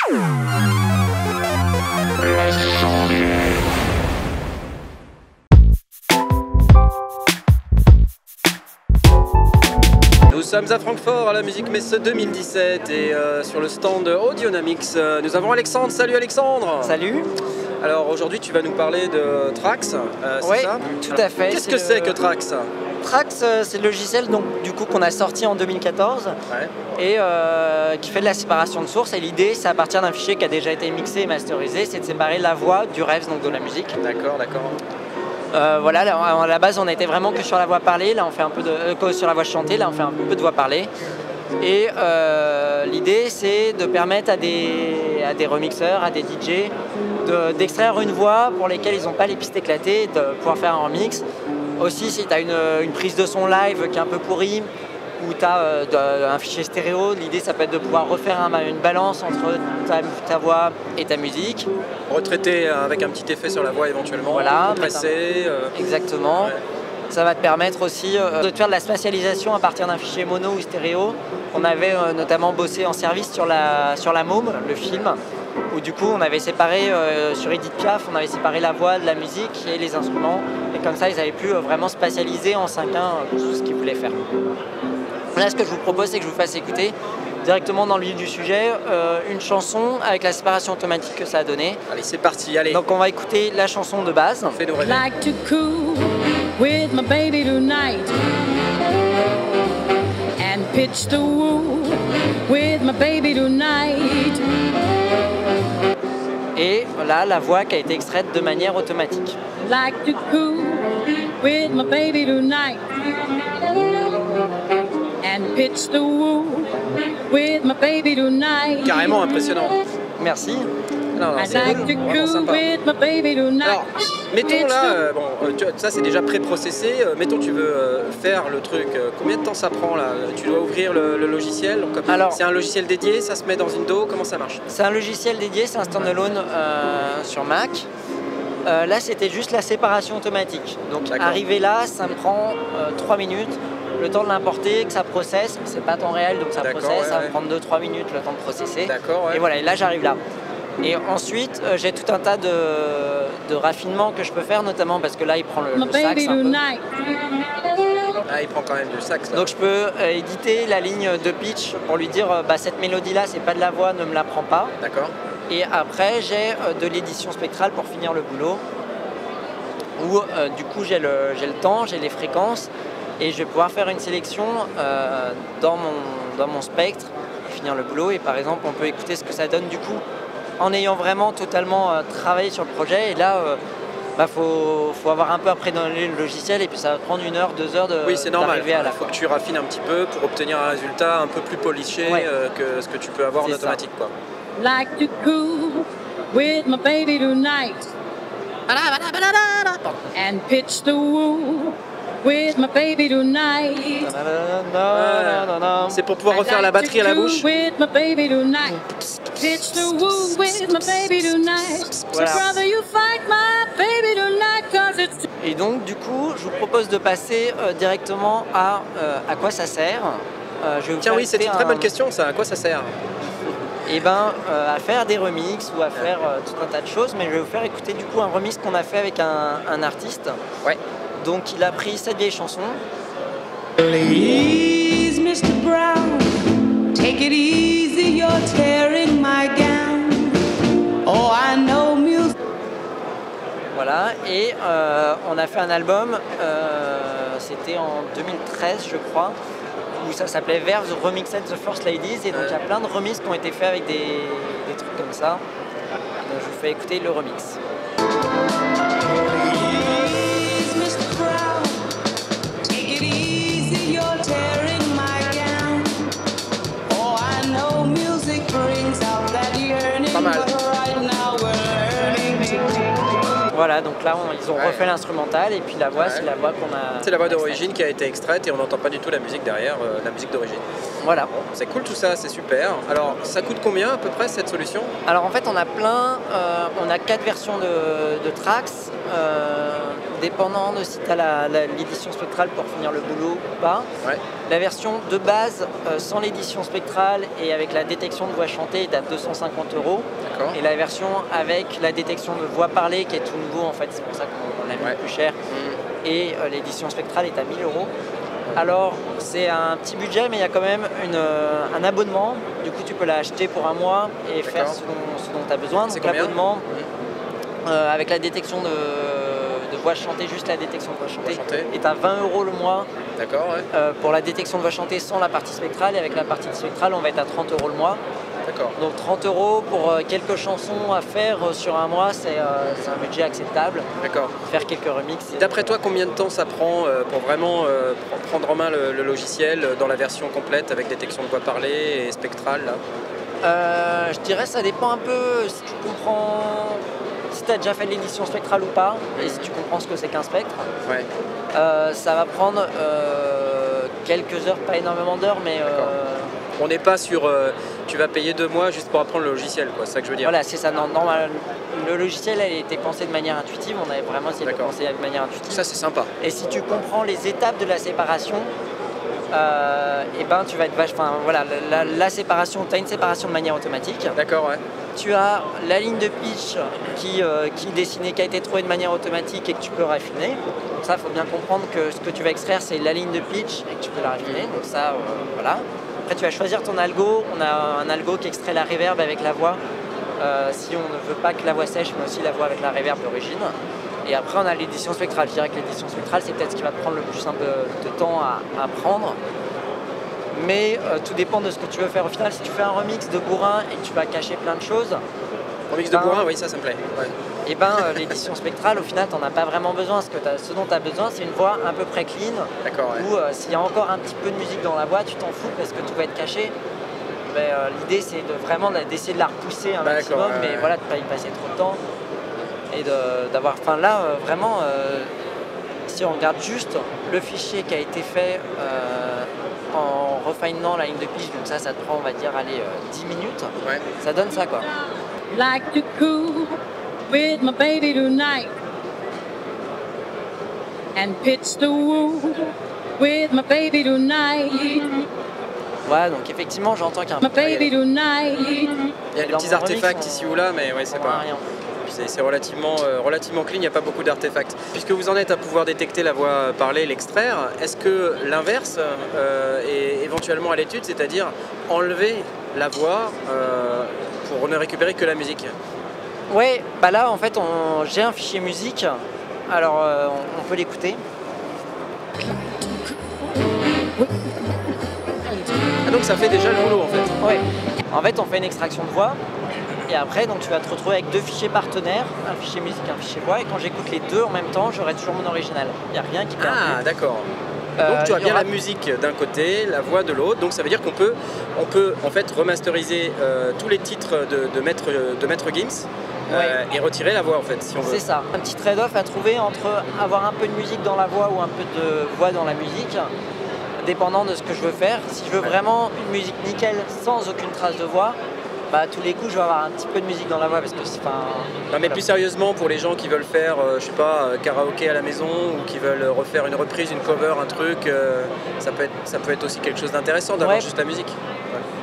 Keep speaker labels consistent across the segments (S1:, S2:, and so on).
S1: Nous sommes à Francfort à la Musique Messe 2017 et sur le stand Audionamics, nous avons Alexandre. Salut Alexandre.
S2: Salut.
S1: Alors aujourd'hui tu vas nous parler de Trax, c'est ça?
S2: Tout à fait.
S1: Qu'est-ce que c'est que Trax?
S2: Trax, c'est le logiciel qu'on a sorti en 2014 et qui fait de la séparation de sources. Et l'idée, c'est à partir d'un fichier qui a déjà été mixé et masterisé, c'est de séparer la voix du rêve, donc de la musique.
S1: D'accord, d'accord.
S2: Voilà, là, à la base, on était vraiment que sur la voix parlée. Là, on fait un peu de sur la voix chantée. Là, on fait un peu de voix parlée. Et l'idée, c'est de permettre à des remixeurs, à des DJ, d'extraire une voix pour lesquelles ils n'ont pas les pistes éclatées, de pouvoir faire un remix. Aussi, si tu as une prise de son live qui est un peu pourrie, ou tu as un fichier stéréo, l'idée, ça peut être de pouvoir refaire une balance entre ta voix et ta musique.
S1: Retraiter avec un petit effet sur la voix éventuellement,
S2: voilà,
S1: compresser.
S2: Exactement. Ouais. Ça va te permettre aussi de te faire de la spatialisation à partir d'un fichier mono ou stéréo. On avait notamment bossé en service sur la Môme, le film, où du coup on avait séparé, sur Edith Piaf, on avait séparé la voix de la musique et les instruments. Et comme ça, ils avaient pu vraiment spatialiser en 5-1 tout ce qu'ils voulaient faire. Là, ce que je vous propose, c'est que je vous fasse écouter directement dans le vif du sujet une chanson avec la séparation automatique que ça a donné.
S1: Allez, c'est parti, allez.
S2: Donc on va écouter la chanson de base.
S1: Fais-nous rêver.
S3: Like to cool with my baby tonight and pitch the woo with my baby tonight.
S2: Et là, la voix qui a été extraite de manière automatique.
S3: Like to cool with my baby tonight and pitch the woo with my baby tonight.
S1: Carrément impressionnant.
S2: Merci.
S1: Non, c'est vraiment sympa. Alors, mettons là, ça c'est déjà pré-processé, mettons tu veux faire le truc, combien de temps ça prend là? Tu dois ouvrir le logiciel, c'est un logiciel dédié, ça se met dans une DAW, comment ça marche?
S2: C'est un logiciel dédié, c'est un standalone sur Mac. Là c'était juste la séparation automatique, donc arrivé là, ça me prend 3 minutes. Le temps de l'importer, que ça processe, c'est pas temps réel donc ça processe, ça va me prendre 2-3 minutes le temps de processer. Et voilà, et là j'arrive là. Et ensuite, j'ai tout un tas de raffinements que je peux faire, notamment parce que là, il prend le sax un peu.
S1: Ah, il prend quand même du sax. Là.
S2: Donc je peux éditer la ligne de pitch pour lui dire cette mélodie-là, c'est pas de la voix, ne me la prends pas.
S1: D'accord.
S2: Et après, j'ai de l'édition spectrale pour finir le boulot, où du coup, j'ai le temps, j'ai les fréquences, et je vais pouvoir faire une sélection dans mon spectre et finir le boulot. Et par exemple, on peut écouter ce que ça donne du coup, en ayant vraiment totalement travaillé sur le projet. Et là, faut avoir un peu appréhendé le logiciel et puis ça va prendre 1 heure, 2 heures
S1: oui, c'est normal.
S2: d'arriver à la
S1: fin. Il faut que tu raffines un petit peu pour obtenir un résultat un peu plus poliché que ce que tu peux avoir en automatique. Quoi.
S3: Like to cool with my baby tonight and pitch the woo with my baby tonight.
S1: C'est pour pouvoir refaire la batterie à la bouche.
S3: With my baby tonight. Pitch the woo with my baby tonight.
S2: Voilà.
S3: So brother, you fight my baby tonight 'cause it's...
S2: Et donc du coup, je vous propose de passer directement à quoi ça sert.
S1: Tiens oui, c'est une très bonne question ça, à quoi ça sert?
S2: Eh ben, à faire des remixes ou à faire tout un tas de choses, mais je vais vous faire écouter du coup un remix qu'on a fait avec un artiste.
S1: Ouais.
S2: Donc il a pris cette vieille chanson.
S4: Please, Mr. Brown, take it easy, you're tearing my gown. Oh, I know music.
S2: Voilà, et on a fait un album, c'était en 2013 je crois, où ça s'appelait Verve Remixed the First Ladies, et donc il y a plein de remixes qui ont été faits avec des trucs comme ça. Donc je vous fais écouter le remix.
S1: Pas mal.
S2: Voilà, donc là ils ont refait l'instrumental et puis la voix c'est la voix qu'on a.
S1: C'est la voix d'origine qui a été extraite et on n'entend pas du tout la musique derrière, la musique d'origine.
S2: Voilà.
S1: Bon, c'est cool tout ça, c'est super. Alors ça coûte combien à peu près cette solution?
S2: Alors en fait on a plein, on a 4 versions de tracks, dépendant de si tu as l'édition spectrale pour finir le boulot ou pas.
S1: Ouais.
S2: La version de base sans l'édition spectrale et avec la détection de voix chantée est à 250 €. Et la version avec la détection de voix parlée qui est tout nouveau en fait, c'est pour ça qu'on l'a mis plus cher. Et l'édition spectrale est à 1000 €. Alors c'est un petit budget mais il y a quand même un abonnement. Du coup tu peux l'acheter pour un mois et faire ce dont tu as besoin. Donc l'abonnement avec la détection de voix chantée, juste la détection de voix chantée, est à 20 € le mois.
S1: D'accord, ouais.
S2: Pour la détection de voix chantée sans la partie spectrale et avec la partie spectrale on va être à 30 € le mois.
S1: D'accord.
S2: Donc 30 € pour quelques chansons à faire sur un mois, c'est un budget acceptable.
S1: D'accord.
S2: Faire quelques remixes.
S1: D'après toi, combien de temps ça prend pour vraiment prendre en main le logiciel dans la version complète avec détection de voix parlée et spectrale là?
S2: Je dirais ça dépend un peu si tu comprends, si tu as déjà fait l'édition spectrale ou pas, et si tu comprends ce que c'est qu'un spectre.
S1: Ouais.
S2: Ça va prendre quelques heures, pas énormément d'heures, mais...
S1: On n'est pas sur tu vas payer 2 mois juste pour apprendre le logiciel, quoi, c'est ça que je veux dire.
S2: Voilà, c'est ça. Le logiciel a été pensé de manière intuitive, on avait vraiment essayé de penser de manière intuitive.
S1: Ça c'est sympa.
S2: Et si tu comprends les étapes de la séparation, et ben tu vas être vachement. Voilà, la séparation, tu as une séparation de manière automatique.
S1: D'accord, ouais.
S2: Tu as la ligne de pitch qui est dessinée, qui a été trouvée de manière automatique et que tu peux raffiner. Donc ça, il faut bien comprendre que ce que tu vas extraire, c'est la ligne de pitch et que tu peux la raffiner. Donc ça, voilà. Après, tu vas choisir ton algo. On a un algo qui extrait la reverb avec la voix. Si on ne veut pas que la voix sèche, mais aussi la voix avec la reverb d'origine. Et après, on a l'édition spectrale. Je dirais que l'édition spectrale, c'est peut-être ce qui va te prendre le plus un peu de temps à apprendre. Mais tout dépend de ce que tu veux faire au final. Si tu fais un remix de bourrin et que tu vas cacher plein de choses...
S1: Remix de bourrin, oui, ça me plaît. Ouais.
S2: Et l'édition spectrale, au final, tu n'en as pas vraiment besoin. Ce dont tu as besoin, c'est une voix à peu près clean.
S1: D'accord, ouais.
S2: Où s'il y a encore un petit peu de musique dans la voix, tu t'en fous parce que tout va être caché. L'idée, c'est d'essayer de la repousser un maximum, mais voilà, de ne pas y passer trop de temps. Et d'avoir... Enfin là, vraiment, si on regarde juste le fichier qui a été fait en refinant la ligne de pitch, donc ça te prend, on va dire, 10 minutes, ça donne ça, quoi.
S3: Like to cool with my baby tonight and pitch the woo with my baby tonight.
S2: Voilà, donc effectivement, j'entends qu'il y a un
S3: My baby tonight.
S1: Il y a des petits artefacts ici ou là, mais ouais, c'est pas... C'est relativement clean, il n'y a pas beaucoup d'artefacts. Puisque vous en êtes à pouvoir détecter la voix parlée, l'extraire, est-ce que l'inverse est éventuellement à l'étude, c'est-à-dire enlever la voix pour ne récupérer que la musique?
S2: Ouais, bah là en fait j'ai un fichier musique, alors on peut l'écouter.
S1: Ah donc ça fait déjà le boulot en fait?
S2: Ouais, en fait on fait une extraction de voix. Et après, donc, tu vas te retrouver avec 2 fichiers partenaires, un fichier musique et un fichier voix. Et quand j'écoute les deux en même temps, j'aurai toujours mon original. Il n'y a rien qui perd.
S1: Ah, d'accord. Donc tu as bien la musique d'un côté, la voix de l'autre. Donc ça veut dire qu'on peut en fait remasteriser tous les titres de Maître Gims et retirer la voix en fait, si on veut.
S2: C'est ça. Un petit trade-off à trouver entre avoir un peu de musique dans la voix ou un peu de voix dans la musique, dépendant de ce que je veux faire. Si je veux vraiment une musique nickel sans aucune trace de voix, bah, tous les coups je vais avoir un petit peu de musique dans la voix parce que c'est pas...
S1: Non mais plus sérieusement, pour les gens qui veulent faire, je sais pas, karaoké à la maison ou qui veulent refaire une reprise, une cover, un truc, ça peut être aussi quelque chose d'intéressant d'avoir juste la musique.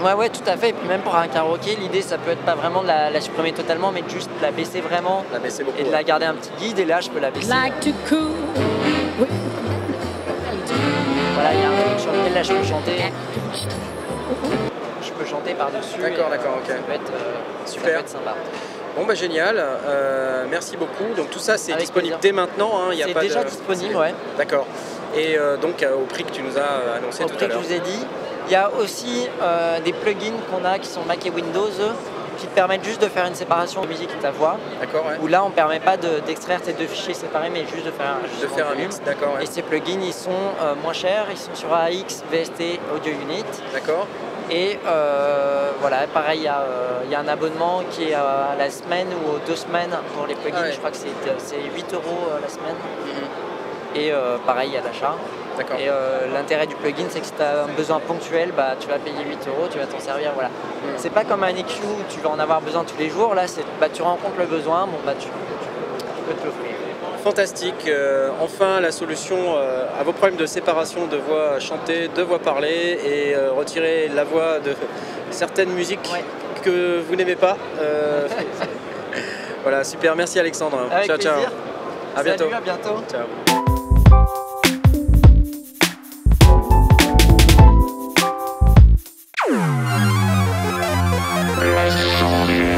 S2: Ouais, tout à fait. Et puis même pour un karaoké, l'idée ça peut être pas vraiment de la supprimer totalement, mais juste de la baisser vraiment.
S1: La baisser beaucoup,
S2: et de la garder un petit guide, et là je peux la baisser.
S3: Like to cool.
S2: Voilà, il y a un truc sur lequel là je peux chanter. Je peux chanter par-dessus.
S1: D'accord, ok.
S2: Ça peut être,
S1: super.
S2: Ça peut être sympa.
S1: Bon bah génial, merci beaucoup. Donc tout ça c'est disponible dès maintenant, hein,
S2: c'est déjà disponible, ouais.
S1: D'accord. Et donc au prix que tu nous as annoncé tout à l'heure.
S2: Au prix que je vous ai dit. Il y a aussi des plugins qu'on a qui sont Mac et Windows qui te permettent juste de faire une séparation de musique et ta voix.
S1: D'accord, ouais.
S2: Où là on ne permet pas d'extraire ces deux fichiers séparés, mais juste de faire
S1: un mix, d'accord. Ouais.
S2: Et ces plugins ils sont moins chers, ils sont sur AX, VST, Audio Unit.
S1: D'accord.
S2: Et voilà, pareil, il y a un abonnement qui est à la semaine ou aux 2 semaines pour les plugins.
S1: Ah ouais.
S2: Je crois que c'est 8 € la semaine.
S1: Mhm.
S2: Et pareil à l'achat.
S1: D'accord.
S2: Et l'intérêt du plugin, c'est que si tu as un besoin ponctuel, bah, tu vas payer 8 €, tu vas t'en servir. Voilà. C'est pas comme un EQ où tu vas en avoir besoin tous les jours. Là, bah, tu rencontres le besoin, bon, bah, tu peux te l'offrir.
S1: Fantastique. Enfin, la solution à vos problèmes de séparation de voix chantée, de voix parlée et retirer la voix de certaines musiques
S2: Ouais.
S1: que vous n'aimez pas. Voilà, super. Merci Alexandre.
S2: Avec
S1: ciao, ciao.
S2: plaisir.
S1: À bientôt.
S2: Salut, à bientôt.
S1: Ciao.
S5: Let's